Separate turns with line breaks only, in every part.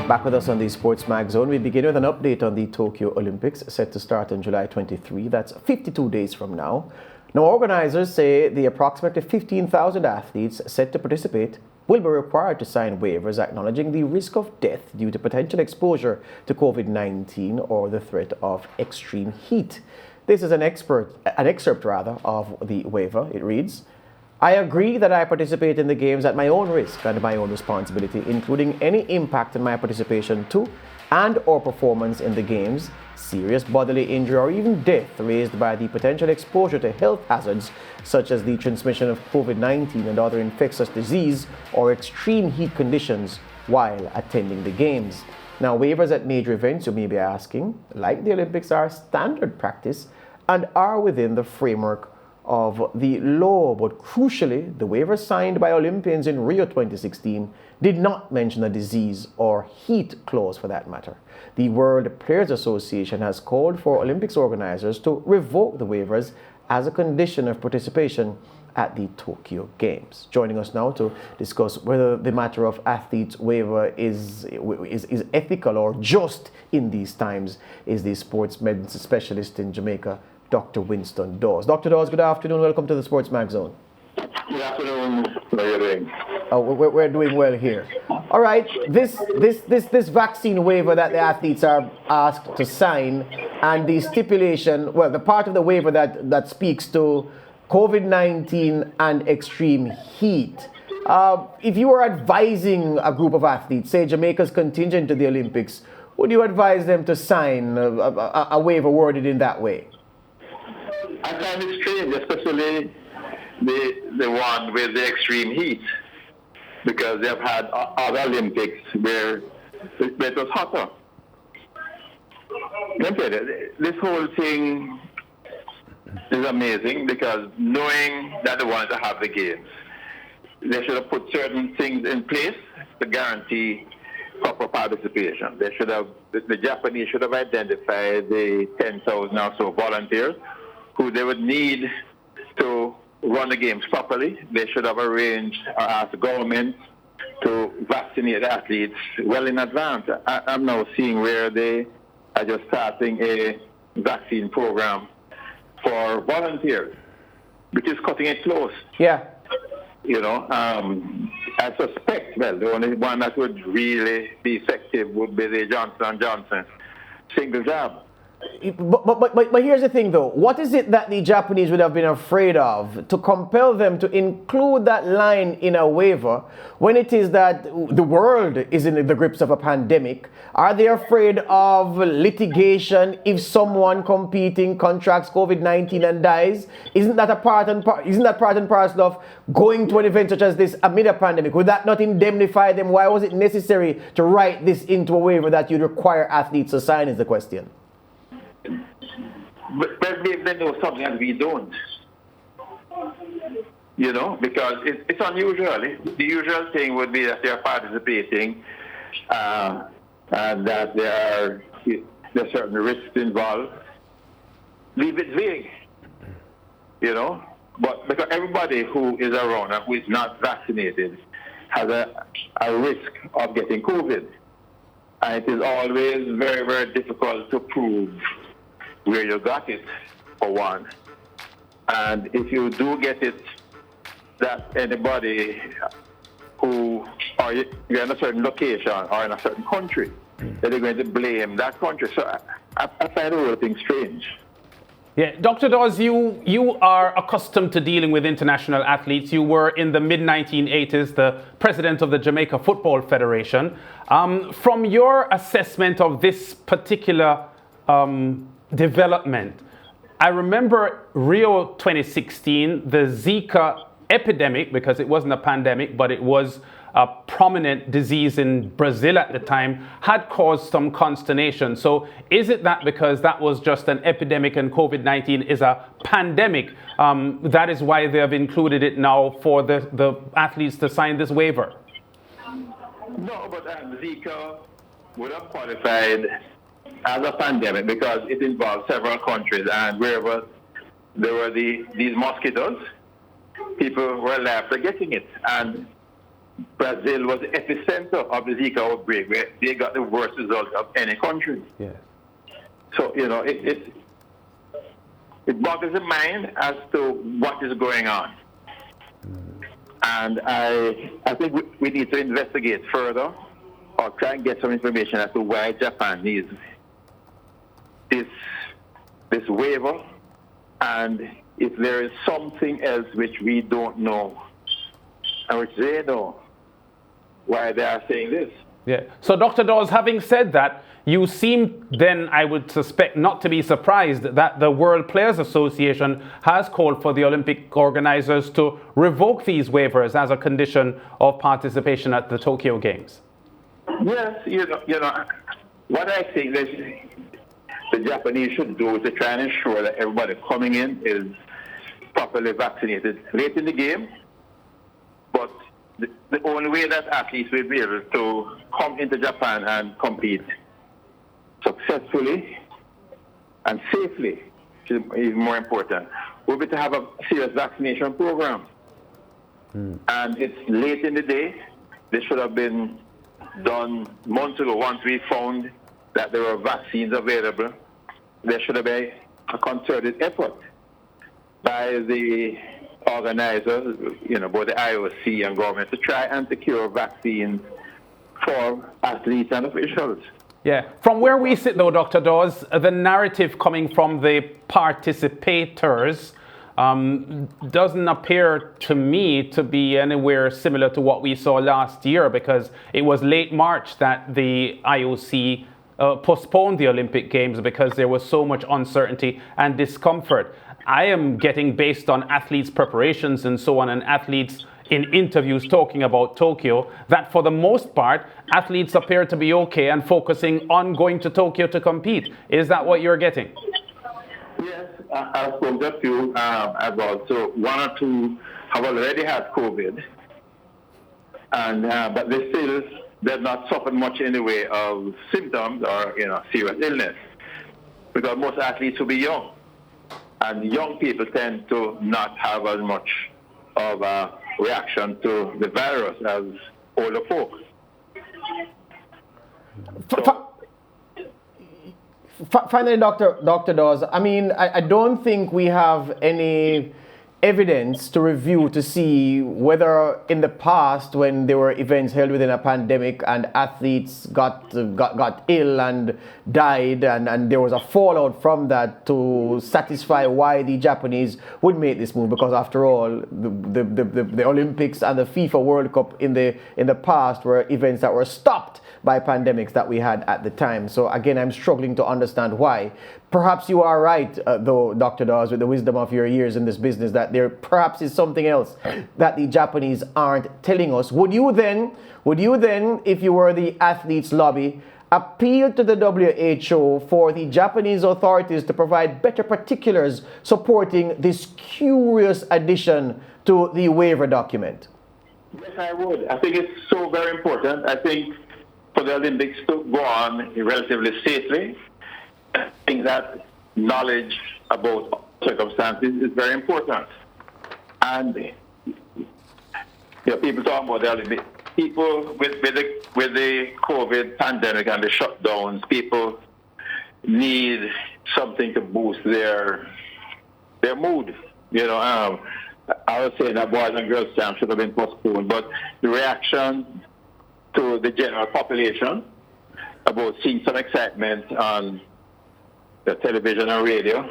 Back with us on the SportsMax Zone. We begin with an update on the Tokyo Olympics set to start on July 23. That's 52 days from now. Now, organizers say the approximately 15,000 athletes set to participate will be required to sign waivers acknowledging the risk of death due to potential exposure to COVID-19 or the threat of extreme heat. This is an excerpt of the waiver. It reads, I agree that I participate in the games at my own risk and my own responsibility, including any impact on my participation to and or performance in the games, serious bodily injury or even death raised by the potential exposure to health hazards such as the transmission of COVID-19 and other infectious disease or extreme heat conditions while attending the games. Now, waivers at major events, you may be asking, like the Olympics, are standard practice and are within the framework of the law, but crucially, the waiver signed by Olympians in Rio 2016 did not mention a disease or heat clause for that matter. The World Players Association has called for Olympics organizers to revoke the waivers as a condition of participation at the Tokyo Games. Joining us now to discuss whether the matter of athletes waiver is ethical or just in these times is the sports medicine specialist in Jamaica, Dr. Winston Dawes. Dr. Dawes, good afternoon. Welcome to the SportsMax Zone.
Good afternoon. How are you doing?
Oh, we're doing well here. All right, this vaccine waiver that the athletes are asked to sign, and the stipulation, well, the part of the waiver that speaks to COVID-19 and extreme heat. If you were advising a group of athletes, say Jamaica's contingent to the Olympics, would you advise them to sign a waiver worded in that way?
I find it strange, especially the one with the extreme heat, because they've had other Olympics where it was hotter. This whole thing is amazing because knowing that they wanted to have the games, they should have put certain things in place to guarantee proper participation. The Japanese should have identified the 10,000 or so volunteers who they would need to run the games properly. They should have arranged or asked the government to vaccinate athletes well in advance. I'm now seeing where they are just starting a vaccine program for volunteers, which is cutting it close.
Yeah.
You know, I suspect, well, the only one that would really be effective would be the Johnson & Johnson single jab.
But here's the thing, though. What is it that the Japanese would have been afraid of to compel them to include that line in a waiver when it is that the world is in the grips of a pandemic? Are they afraid of litigation if someone competing contracts COVID-19 and dies? Isn't that part and parcel of going to an event such as this amid a pandemic? Would that not indemnify them? Why was it necessary to write this into a waiver that you'd require athletes to sign, is the question.
But maybe they know something that we don't. You know, because it's unusual. The usual thing would be that they are participating and that there's certain risks involved. Leave it vague. You know, but because everybody who is around and who is not vaccinated has a risk of getting COVID. And it is always very, very difficult to prove where you got it, for one. And if you do get it, that anybody who, or you're in a certain location or in a certain country, that they're going to blame that country. So I find the whole thing strange.
Yeah, Dr. Dawes, you are accustomed to dealing with international athletes. You were in the mid-1980s the president of the Jamaica Football Federation. From your assessment of this particular development, I remember Rio 2016, the Zika epidemic, because it wasn't a pandemic, but it was a prominent disease in Brazil at the time, had caused some consternation. So is it that because that was just an epidemic and COVID-19 is a pandemic, that is why they have included it now for the athletes to sign this waiver?
No, but Zika would have qualified as a pandemic because it involved several countries, and wherever there were these mosquitoes, people were liable to getting it. And Brazil was the epicenter of the Zika outbreak, where they got the worst result of any country.
Yeah.
So, it boggles the mind as to what is going on. And I think we need to investigate further or try and get some information as to why Japan needs this waiver, and if there is something else which we don't know and which they know, why they are saying this.
Yeah. So, Dr. Dawes, having said that, you seem then, I would suspect, not to be surprised that the World Players Association has called for the Olympic organizers to revoke these waivers as a condition of participation at the Tokyo Games.
Yes, what I think that the Japanese should do is to try and ensure that everybody coming in is properly vaccinated late in the game. But the only way that athletes will be able to come into Japan and compete successfully and safely, which is even more important, will be to have a serious vaccination program. And it's late in the day. This should have been done months ago. Once we found that there were vaccines available, there should have been a concerted effort by the organizers, both the IOC and government, to try and secure vaccines for athletes and officials.
Yeah. From where we sit, though, Dr. Dawes, the narrative coming from the participators doesn't appear to me to be anywhere similar to what we saw last year, because it was late March that the IOC postponed the Olympic Games because there was so much uncertainty and discomfort. I am getting, based on athletes' preparations and so on, and athletes in interviews talking about Tokyo, that for the most part, athletes appear to be okay and focusing on going to Tokyo to compete. Is that what you're getting?
Yes, I've spoken to a few about, so one or two have already had COVID, and but they've not suffered much in the way of symptoms or serious illness, because most athletes will be young, and young people tend to not have as much of a reaction to the virus as older folks.
Finally, Dr. Dawes, I mean, I don't think we have any evidence to review to see whether in the past, when there were events held within a pandemic and athletes got ill and died, and there was a fallout from that, to satisfy why the Japanese would make this move, because after all, the Olympics and the FIFA World Cup in the past were events that were stopped by pandemics that we had at the time. So again, I'm struggling to understand why. Perhaps you are right, though, Dr. Dawes, with the wisdom of your years in this business, that there perhaps is something else that the Japanese aren't telling us. Would you then, if you were the athletes' lobby, appeal to the WHO for the Japanese authorities to provide better particulars supporting this curious addition to the waiver document?
Yes, I would. I think it's so very important. I think for the Olympics to go on relatively safely, I think that knowledge about circumstances is very important. And people talk about the Olympics. People with the COVID pandemic and the shutdowns, people need something to boost their mood. I was saying that boys and girls camp should have been postponed, but the reaction to the general population about seeing some excitement on the television and radio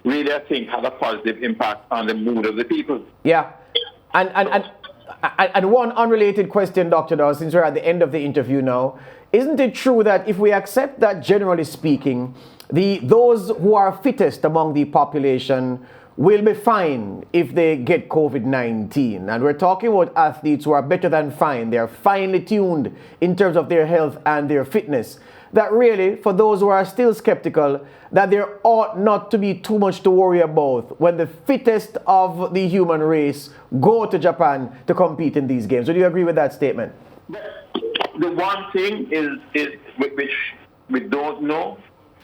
really, I think, had a positive impact on the mood of the people. Yeah,
and one unrelated question, Dr. Dawes, since we're at the end of the interview now, isn't it true that if we accept that, generally speaking, those who are fittest among the population will be fine if they get COVID-19? And we're talking about athletes who are better than fine. They're finely tuned in terms of their health and their fitness. That really, for those who are still skeptical, that there ought not to be too much to worry about when the fittest of the human race go to Japan to compete in these games. Would you agree with that statement?
The one thing is which we don't know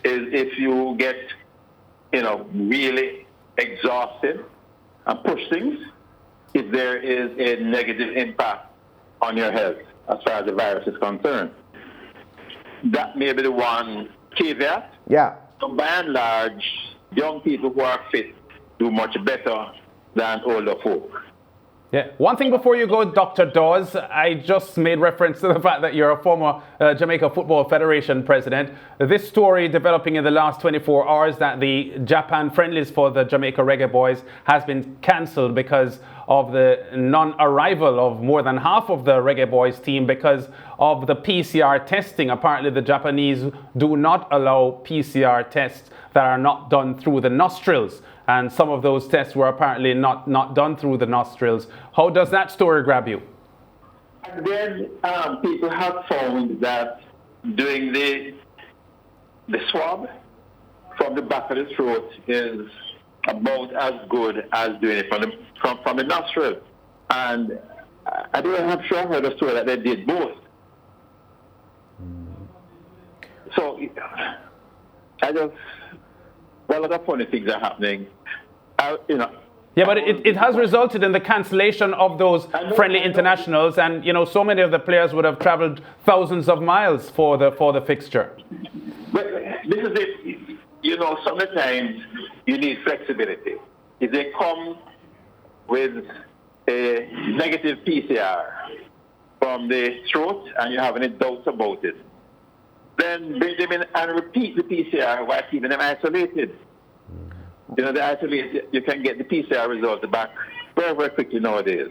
is if you get, really exhausted and push things, if there is a negative impact on your health as far as the virus is concerned. That may be the one caveat.
Yeah.
So by and large, young people who are fit do much better than older folk.
Yeah. One thing before you go, Dr. Dawes, I just made reference to the fact that you're a former Jamaica Football Federation president. This story developing in the last 24 hours that the Japan friendlies for the Jamaica Reggae boys has been cancelled because of the non-arrival of more than half of the Reggae boys team because of the PCR testing. Apparently the Japanese do not allow PCR tests that are not done through the nostrils. And some of those tests were apparently not done through the nostrils. How does that story grab you?
And then people have found that doing the swab from the back of the throat is about as good as doing it from the nostril. And I don't have sure I heard a story that they did both. So a lot of funny things are happening.
Yeah, but it has resulted in the cancellation of those friendly internationals, and so many of the players would have traveled thousands of miles for the fixture.
But this is it. Sometimes you need flexibility. If they come with a negative PCR from the throat and you have any doubts about it, then bring them in and repeat the PCR while keeping them isolated. The isolated, you can get the PCR results back very, very quickly nowadays,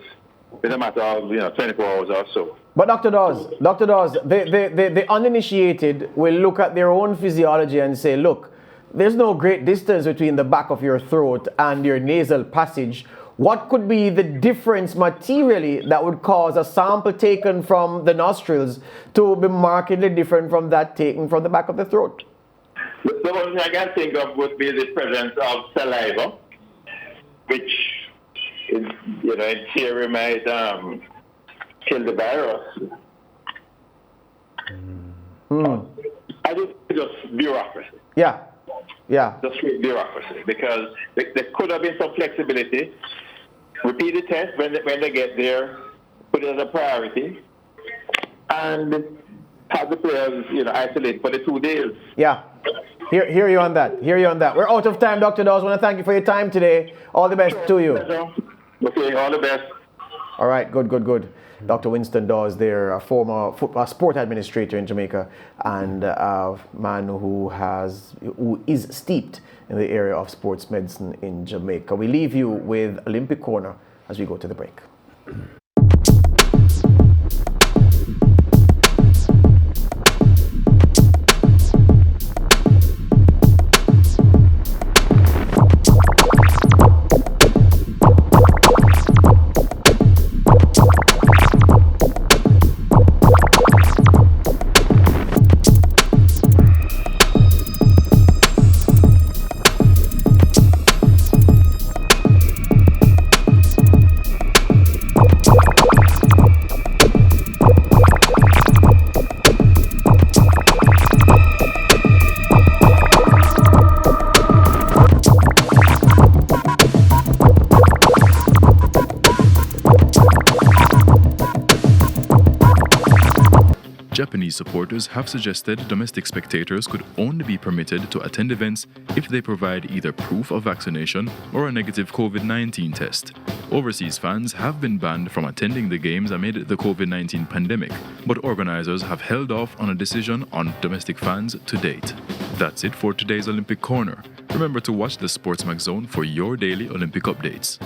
in a matter of 24 hours or so.
But Dr. Dawes, the uninitiated will look at their own physiology and say, look, there's no great distance between the back of your throat and your nasal passage. What could be the difference materially that would cause a sample taken from the nostrils to be markedly different from that taken from the back of the throat?
The only thing I can think of would be the presence of saliva, which, in theory, might kill the virus. I think it's just bureaucracy.
Yeah.
Just bureaucracy, because there could have been some flexibility. Repeat the test when they get there, put it as a priority, and have the players, isolate for the 2 days.
Yeah. Hear you on that. We're out of time, Dr. Dawes. I want to thank you for your time today. All the best to you.
Okay, all the best.
All right, good. Dr. Winston Dawes there, a former sport administrator in Jamaica and a man who is steeped in the area of sports medicine in Jamaica. We leave you with Olympic Corner as we go to the break.
Japanese supporters have suggested domestic spectators could only be permitted to attend events if they provide either proof of vaccination or a negative COVID-19 test. Overseas fans have been banned from attending the games amid the COVID-19 pandemic, but organizers have held off on a decision on domestic fans to date. That's it for today's Olympic Corner. Remember to watch the SportsMax Zone for your daily Olympic updates.